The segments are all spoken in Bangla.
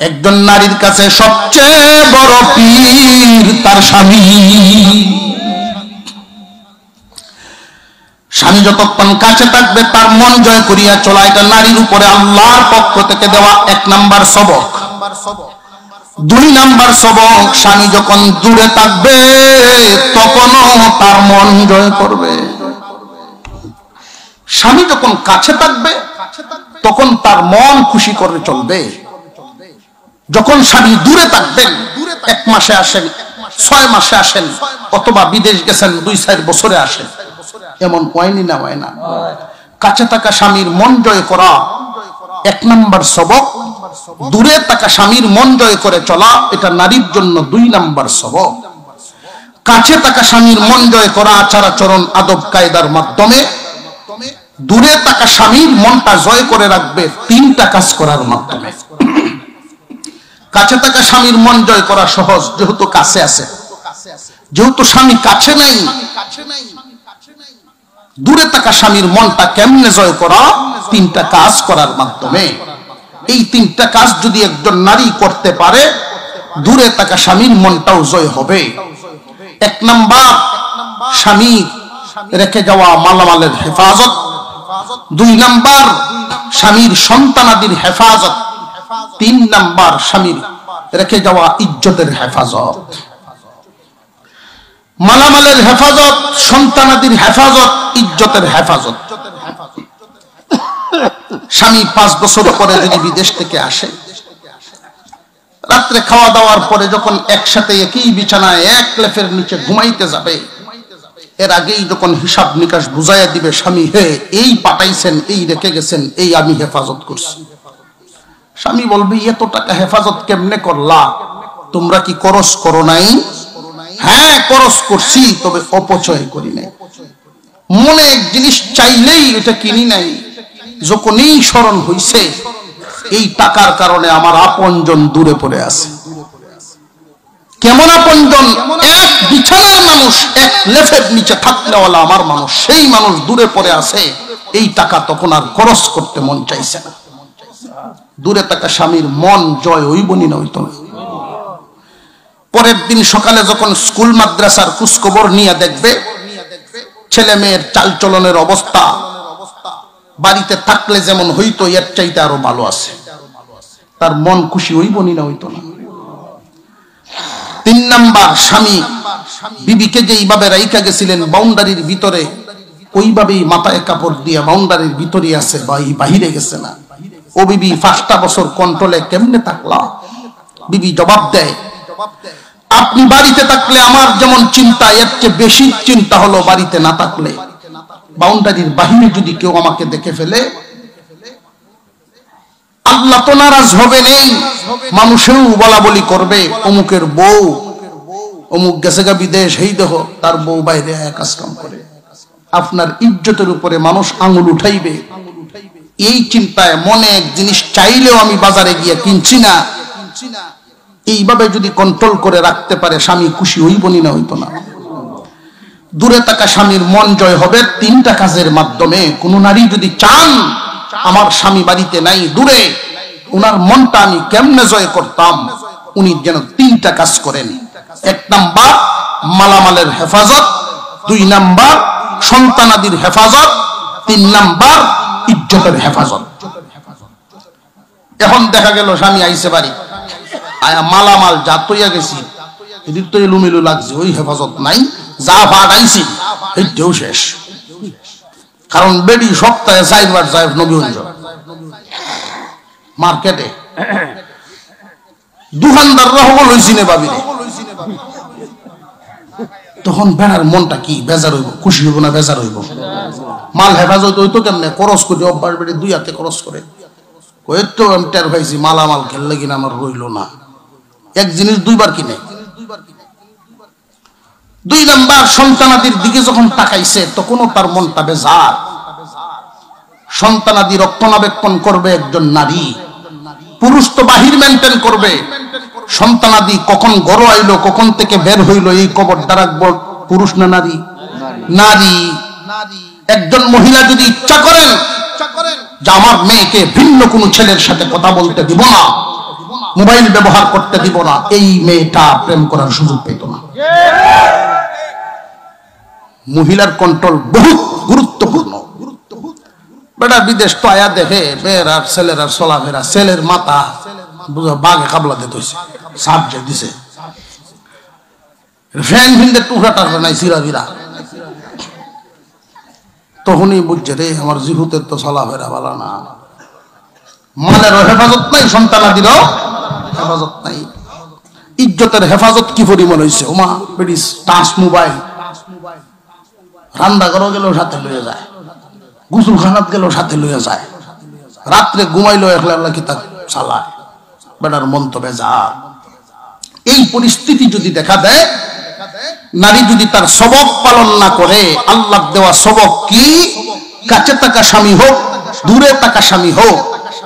একজন নারীর কাছে সবচেয়ে বড় পীর তার স্বামী। স্বামী যতক্ষণ কাছে থাকবে তার মন জয় করিয়া চলা, এটা নারীর উপরে আল্লাহর পক্ষ থেকে দেওয়া 1 নাম্বার সবক। 2 নাম্বার সবক, স্বামী যখন দূরে থাকবে তখনও তার মন জয় করবে। স্বামী যখন কাছে থাকবে তখন তার মন খুশি করে চলবে। যখন স্বামী দূরে থাকবেন, 1 মাসে আসেন, 6 মাসে আসেন, অথবা বিদেশ গেছেন 2-4 বছরে আসেন, এমন হয়নি না? হয় না? কাছে থাকা স্বামীর মন জয় করা 1 নাম্বার সবক। দূরে থাকা স্বামীর মন জয় করে চলা, এটা নারীর জন্য 2 নাম্বার সবক। কাছে থাকা স্বামীর মন জয় করা আচার আচরণ আদব কায়দার মাধ্যমে, দূরে থাকা স্বামীর মনটা জয় করে রাখবে 3টা কাজ করার মাধ্যমে। কাছে থাকা স্বামীর মন জয় করা সহজ, যেহেতু কাছে আছে। যেহেতু স্বামী কাছে নাই, দূরে থাকা স্বামীর মনটা কেমনে জয় করা? 3টা কাজ করার মাধ্যমে। এই 3টা কাজ যদি একজন নারী করতে পারে, দূরে থাকা স্বামীর মনটাও জয় হবে। 1 নাম্বার, স্বামী রেখে যাওয়া মালামালের হেফাজত। 2 নাম্বার, স্বামীর সন্তানাদির হেফাজত। 3 নাম্বার, স্বামীর রেখে যাওয়া ইজ্জতের হেফাজত। মালামালের হেফাজত, সন্তানাদির হেফাজত, ইজ্জতের হেফাজত। স্বামী 5 বছর পরে যদি বিদেশ থেকে আসে, রাত্রে খাওয়া দাওয়ার পরে যখন একসাথে একই বিছানায় 1 লেফের নিচে ঘুমাইতে যাবে, এর আগেই যখন হিসাব নিকাশ বুঝাইয়া দিবে, স্বামী হে এই পাঠাইছেন, এই রেখে গেছেন, এই আমি হেফাজত করছি। স্বামী বলবে এত টাকা হেফাজত কেমনে করলা? তোমরা কি খরচ করো নাই? হ্যাঁ খরচ করছি, তবে অপচয় করি নাই। মনে এক জিনিস চাইলেই এটা কিনি নাই, যখনই স্মরণ হইছে এই টাকার কারণে আমার আপনজন দূরে পড়ে আছে। কেমন আপনজন? 1 বিছানার মানুষ, 1 লেফের নিচে থাকলেওয়ালা আমার মানুষ, সেই মানুষ দূরে পড়ে আছে। এই টাকা তখন আর খরচ করতে মন চাইছে না। দূরে থাকা স্বামীর মন জয় হইবনি না? হইতো না। পরের দিন সকালে যখন স্কুল মাদ্রাসার খোঁজখবর নিয়ে দেখবে ছেলে মেয়ের চালচলনের অবস্থা বাড়িতে থাকলে যেমন হইতো এর চাইতে আরো ভালো আছে, তার মন খুশি হইবনি না? হইতো না। 3 নাম্বার, স্বামী বিবিকে যেইভাবে রাইখা গেছিলেন বাউন্ডারির ভিতরে, ওইভাবেই মাথায় কাপড় দিয়ে বাউন্ডারির ভিতরে আছে, বাহিরে গেছে না। ও বিবি 5টা বছর কন্ট্রোলে কেমনে থাকলা? বিবি জবাব দেয়, আপনি বাড়িতে থাকলে আমার যেমন চিন্তা, এর চেয়ে বেশি চিন্তা হলো বাড়িতে না থাকলে। বাউন্ডারির বাহিরে যদি কেউ আমাকে দেখে ফেলে, আল্লাহ তো নারাজ হবে নেই, মানুষেও বলা বলি করবে অমুকের বউ, অমুক গেছে গা বিদেশ, এই দেখো তার বউ বাইরে কাজ কাম করে। আপনার ইজ্জতের উপরে মানুষ আঙুল উঠাইবে, এই চিন্তায় মনে এক জিনিস চাইলেও আমি বাজারে গিয়ে কিনছি না। এইভাবে যদি কন্ট্রোল করে রাখতে পারে, স্বামী খুশি হইবনি না? হইতো না। দূরে থাকা স্বামীর মন জয় হবে 3টা কাজের মাধ্যমে। কোন নারী যদি চান আমার স্বামী বাড়িতে নাই, দূরে, উনার মনটা আমি কেমনে জয় করতাম, উনি যেন 3টা কাজ করেন। 1 নাম্বার মালামালের হেফাজত, 2 নাম্বার সন্তানাদির হেফাজত, 3 নাম্বার ইজ্জতের হেফাজত। এখন দেখা গেল স্বামী আইসে বাড়ি, আয়া মালামাল যা তৈয়া গেছি এদিক তো এলুমিলু লাগছে, ওই হেফাজত নাই, যা ভাট আইছি এইটাও শেষ। কারণ বেডি সপ্তাহে 4 বার যায় নবীগঞ্জ মার্কেটে, দোকানদাররা হবল হইছি নে ভাবিরে। তখন বেড়ার মনটা কি বেজার হইব? খুশি হইব না বেজার হইব? মাল হেফাজত হইতো কেমনে? খরচ করে অভ্যাস বেড়ে 2 হাতে খরচ করে, তো আমি টের পাইছি মালামাল খেললে কিনা আমার রইল না। 1 জিনিস 2 বার কিনে। 2 নাম্বার সন্তানাদির দিকে যখন তাকাইছে তখনও তার মনটা বেজার। সন্তানাদি রক্ষণাবেক্ষণ করবে একজন নারী, পুরুষ তো বাহির মেনটেন করবে। সন্তানাদি কখন ঘরে আইলো, কখন থেকে বের হইলো, এই খবরটা রাখবো পুরুষ না নারী? নারী। একজন মহিলা যদি ইচ্ছা করেন যে আমার মেয়েকে ভিন্ন কোনো ছেলের সাথে কথা বলতে দিব না, মোবাইল ব্যবহার করতে দিব না, এই মেয়েটা প্রেম করার সুযোগ পেত না। মহিলার কন্ট্রোল বহুত গুরুত্বপূর্ণ। বেটা বিদেশ তো আয়া দেখে মেয়েরা ছেলেরা চলাফেরা, ছেলের মাথা বাঘে কাবলা দিতে হয়েছে, সাপ যে দিছে, ফ্যান ফিনতে টুকরা টাকরা নাই সিরা বিরা, তখনই বুঝছে রে আমার জিহুতের তো চলাফেরা ভালো না, মালেরও হেফাজত নাই, সন্তানাদিরও হেফাজত নাই, ইজ্জতের হেফাজত কি পরিমাণ হয়েছে। ওমা বেটি টাচ মোবাইল, রান্না ঘরও গেলেও সাথে লইয়া যায়, গুসুলখানাত গেলেও সাথে লইয়া যায়, রাত্রে ঘুমাইলেও একলা কিতাব চালায়, বেটার মন তো বেজার। এই পরিস্থিতি যদি দেখা দেয়, নারী যদি তার সবক পালন না করে, আল্লাহ দেওয়া সবক কি, কাছে থাকা স্বামী হোক দূরে থাকা স্বামী হোক,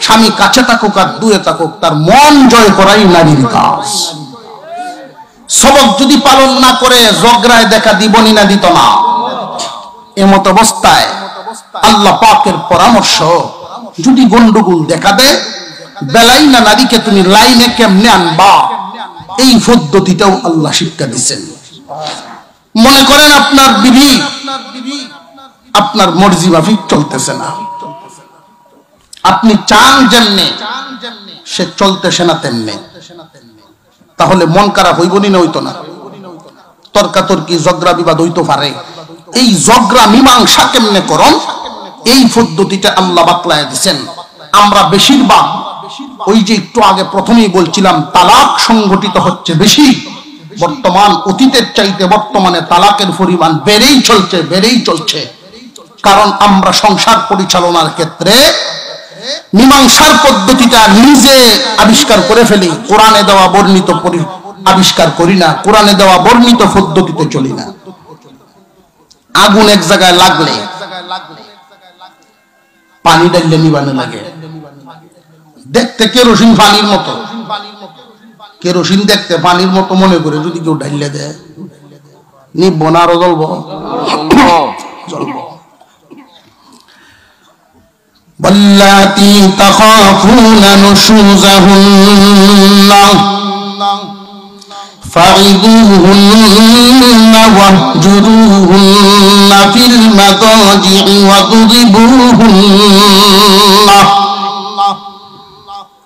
স্বামী কাছে থাকুক আর দূরে থাকুক, তার মন জয় করাই নারীর কাজ। সবক যদি পালন না করে ঝগড়ায় দেখা দিবনি না দিত না। এমত অবস্থায় আল্লাহ পাকের পরামর্শ, যদি গন্ডগোল দেখা দেয়, বেলাই না নারীকে তুমি লাইনে কেমনে আনবা, এই পদ্ধতিটাও আল্লাহ শিক্ষা দিচ্ছেন। মনে করেন আপনার বিবি আপনার মর্জি মাফিক চলতেছে না, আপনি চান যেমনে সে চলতেছে না তেমনে, তাহলে মন খারাপ হইবনি না হইতো না, তর্কাতর্কি ঝগড়া বিবাদ হইতো পারে। এই ঝগড়া মীমাংসা কেমনে করন, এই পদ্ধতিটা আল্লাহ বাতলায় দিচ্ছেন। আমরা বেশিরভাগ ওই যে একটু আগে প্রথমেই বলছিলাম, তালাক সংগঠিত হচ্ছে বেশি বর্তমান, অতীতের চাইতে বর্তমানে তালাকের পরিমাণ বেড়েই চলছে। কারণ আমরা সংসার পরিচালনার ক্ষেত্রে মীমাংসার পদ্ধতিটা নিজে আবিষ্কার করে ফেলি, কোরআনে দেওয়া বর্ণিত আবিষ্কার করি না, কোরআনে দেওয়া বর্ণিত পদ্ধতিতে চলি না। আগুন এক জায়গায় লাগলে পানি ডাললে নিবানো লাগে, দেখতে কেরোসিন পানির মতো, কেরোসিন দেখতে পানির মতো মনে করে যদি কেউ ঢাইলে দেয়, নিব না আরো জ্বলবো। واللاتي تخافون نشوزهن فعظوهن واهجروهن في المضاجع واضربوهن।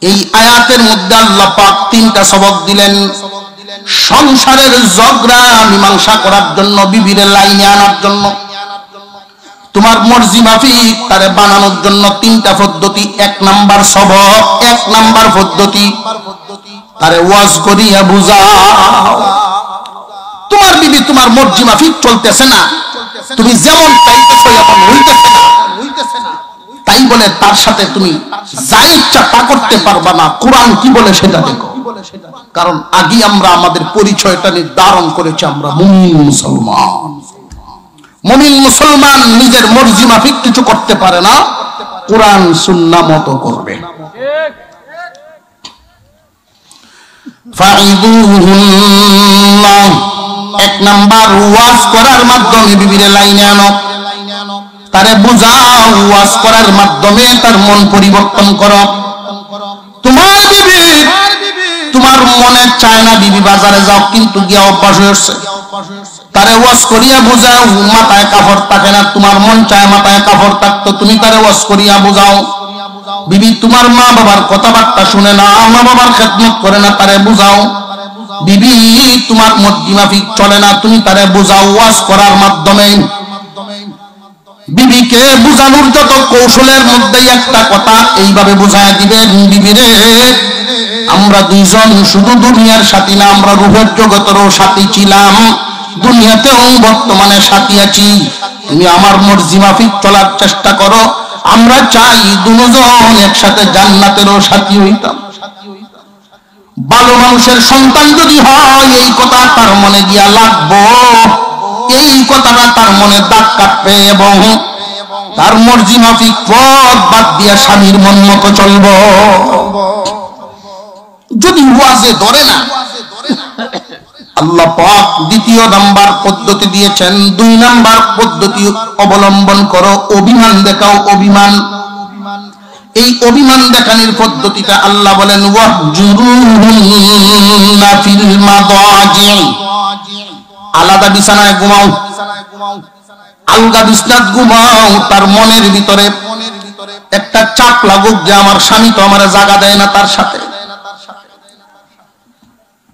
এই আয়াতের মধ্যে আল্লাহ পাক তিনটা সবক দিলেন সংসারের ঝগড়া মীমাংসা করার জন্য, বিবির লাইনে আনার জন্য, তোমার মর্জি মাফিক তারে বানানোর জন্য তিনটা পদ্ধতি। এক নাম্বার সবক, এক নাম্বার পদ্ধতি, তারে ওয়াজ করিয়া বুঝাও। তোমার বিবি তোমার মর্জি মাফিক চলতেছে না, তুমি যেমন চাইতেছো এমন হইতেছে না, তাই বলে তার সাথে তুমি যা ইচ্ছা তা করতে পারবা না। কোরআন কি বলে সেটা দেখো, কারণ আগে আমরা আমাদের পরিচয়টা নির্ধারণ করেছি, আমরা মুমিন মুসলমান। মুমিন মুসলমান নিজের মর্জি মাফিক কিছু করতে পারে না, কোরআন সুন্নাহ মতো করবে। এক নাম্বার ওয়াজ করার মাধ্যমে বিবির লাইনে আনো, তারে বুঝাও, ওয়াজ করার মাধ্যমে তার মন পরিবর্তন করো। তোমার বিবি তোমার মনে চায় না বিবি বাজারে যাও, কিন্তু গিয়া অভ্যাস হয়েছে, তারে ওয়াজ করিয়া বুঝাও। মাথায় কাপড় থাকে না, তোমার মন চায় মাথায় কাপড় থাকতো, তুমি তারে ওয়াজ করিয়া বুঝাও। বিবি তোমার মা বাবার কথাবার্তা শুনে না, মা বাবার খেদমত করে না, তারে বুঝাও। বিবি তোমার মর্জি মাফিক চলে না, তুমি তারে বুঝাও ওয়াজ করার মাধ্যমে। বিবিকে বুঝানোর যত কৌশলের মধ্যে একটা কথা এইভাবে বুঝায় দিবেন, বিবিরে আমরা দুইজন শুধু দুনিয়ার সাথী না, আমরা রূহের জগতেরও সাথী ছিলাম, দুনিয়াতেও বর্তমানে সাথী আছি। তুমি আমার মর্জি মাফিক চলার চেষ্টা করো, আমরা চাই দুজন একসাথে জান্নাতেরও সাথী হইতাম। ভালো মানুষের সন্তান যদি হয়, এই কথা তার মনে গিয়া লাগবো, এই কথাটা তার মনে দাগ কাটবে এবং তার মর্জি মাফিক পথ বাদ দিয়া স্বামীর মন মতো চলব। যদি ওয়াজে ধরে না, আল্লাহ পাক দ্বিতীয় নাম্বার পদ্ধতি দিয়েছেন, 2 নাম্বার পদ্ধতি অবলম্বন করো, অভিমান দেখাও। অভিমান এই অভিমান দেখানোর পদ্ধতিটা আল্লাহ বলেন ওয়াহজুরুহুন্না ফিল মাদাজি, আলাদা বিছানায় ঘুমাও, আলগা বিছনাত ঘুমাও। তার মনের ভিতরে একটা চাপ লাগুক যে আমার স্বামী তো আমার জায়গা দেয় না তার সাথে।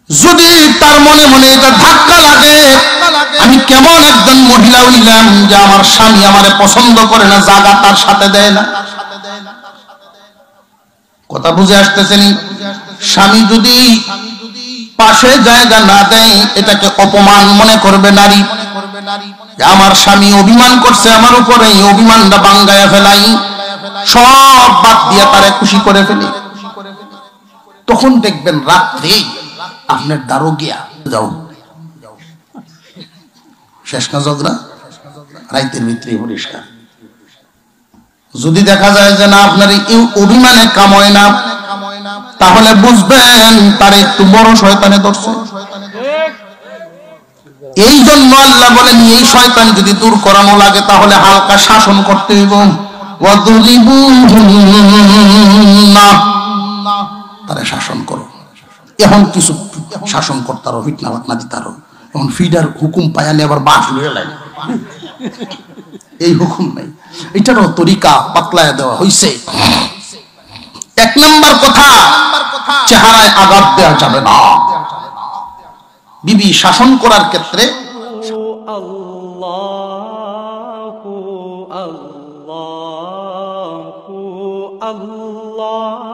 যদি তার মনে মনে এটা ধাক্কা লাগে, আমি কেমন একজন মহিলা হইলাম যে আমার স্বামী আমারে পছন্দ করে না, জায়গা তার সাথে দেয় না। কথা বুঝে আসতেছেন? স্বামী যদি পাশে জায়গা না দেয় এটাকে অপমান মনে করবে নারী। আমার স্বামী অভিমান করছে আমার উপরে, এই অভিমানটা ভাঙায়া ফেলাই, সব বাদ দিয়ে তারে খুশি করে ফেলি। তখন দেখবেন রাত্রে আপনার দ্বারও গিয়া যাও শেষ না ঝগড়া, রাইতের ভিতরে পরিষ্কার। যদি দেখা যায় যে না আপনার এই অভিমানে কাম হয় না, তাহলে বুঝবেন তার একটু বড় শয়তানে ধরছে। এই জন্য আল্লাহ বলেন এই শয়তান যদি দূর করানো লাগে তাহলে হালকা শাসন করতে হইব। তারে শাসন করো। এখন কিছু শাসন করতারো, ফিটনা ভাটনা দিতারো, এখন ফিডার হুকুম পায়ানি আবার বাস লয়ে লাই, এই হুকুম নাই, এটারও তরিকা পাতলায় দেওয়া হইছে। এক নম্বর কথা, চেহারায় আঘাত দেওয়া যাবে না। বিবি শাসন করার ক্ষেত্রে আল্লাহু আল্লাহু আল্লাহ